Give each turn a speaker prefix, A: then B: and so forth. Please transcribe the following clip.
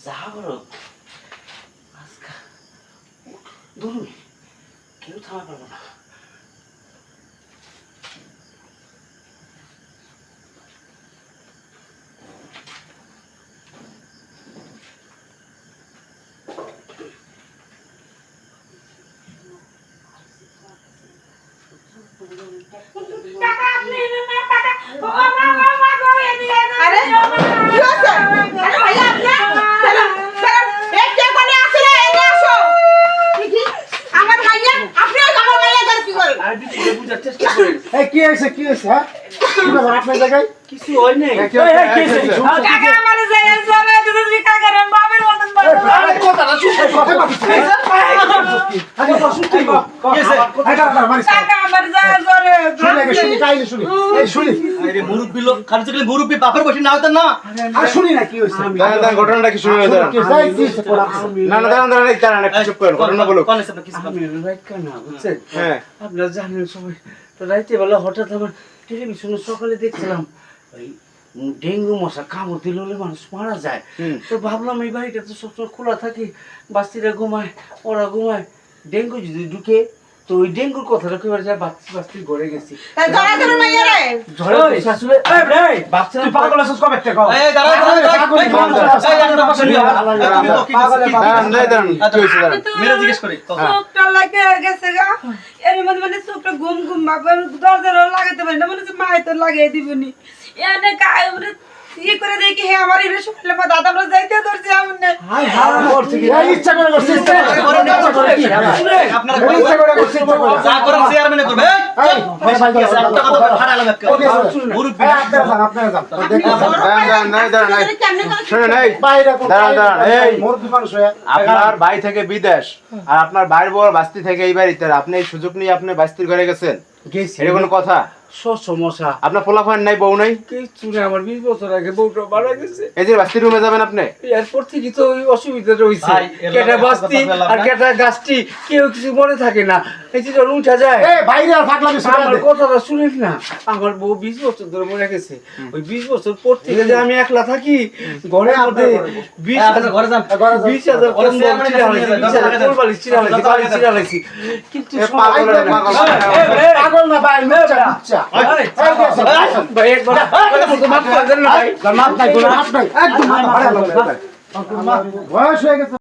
A: যা করো ধরুন কেউ থামা পারবো না।
B: কি হয়েছে কি হয়েছে হ্যাঁ আপনার জায়গায়
A: কিছু হয় নাই। মুরব্বী বাপের বসে না হতেন না
B: শুনি না কি হয়েছে
C: ঘটনাটা কি শুনে না না দাঁড়ান দাঁড়ান দাঁড়ান একটু চুপ করেন ঘটনা বলো। হ্যাঁ
A: আপনারা জানেন সবাই তো রাইতে বেলা হঠাৎ আমার টেলিভিশনে সকালে দেখছিলাম ওই ডেঙ্গু মশা কামড় দিলে হলে মানুষ মারা যায়। তো ভাবলাম এই বাড়িটা তো সবসময় খোলা থাকে, বাস্তিরা ঘুমায়, ওরা ঘুমায়, ডেঙ্গু যদি ঢুকে তো ওই ডেঙ্গুর কথাটা কেউ যায় বাস্তি বাস্তি ঘরে গেছি। জিজ্ঞেস করি
D: ঘুম ঘুম দরজা লাগাতে পারি না, মনে হচ্ছে মায়ের তো লাগিয়ে দিবনি এনে ইয়ে করে দেখি হে আমার এর শুনলে মা দাদা আমরা যাইতে ধরছি এমন না
B: ইচ্ছা করে করছে
A: আপনারা যা করেন চেয়ারম্যানে করবে মুরব্বী
C: আপনার ভাই থেকে বিদেশ আর আপনার ভাইয়ের বউ বাস্তি থেকে এই বাড়িতে আপনি এই সুযোগ নিয়ে আপনি বাস্তির ঘরে গেছেন, এটা কোনো কথা?
A: সমস্যা
C: আপনার পোলাফান নাই, বউ নাই?
A: কিছু না, আমার 20 বছর আগে বউটা মারা গেছে।
C: এই যে বাস্তির রুমে যাবেন আপনি,
A: এরপর থেকে তো ওই অসুবিধা রয়েছে, কেটা বাস্তি আর কেটা গাছটি কেউ কিছু মনে থাকে না, এই যে যখন উঠা যায়
B: বাইরে আর ফাঁকলামি
A: আমার কথাটা শুনিস না। আমার বউ 20 বছর ধরে মরে গেছে, ওই 20 বছর পর থেকে যে আমি একলা থাকি ঘরের মধ্যে 20,000 কোরবালি চিরা লাগছে কিন্তু
B: পাগল না ভাই
A: ভাই একবার মাফ করে দেন না ভাই।
B: মাপ নাই একদম বয়স হয়ে গেছে।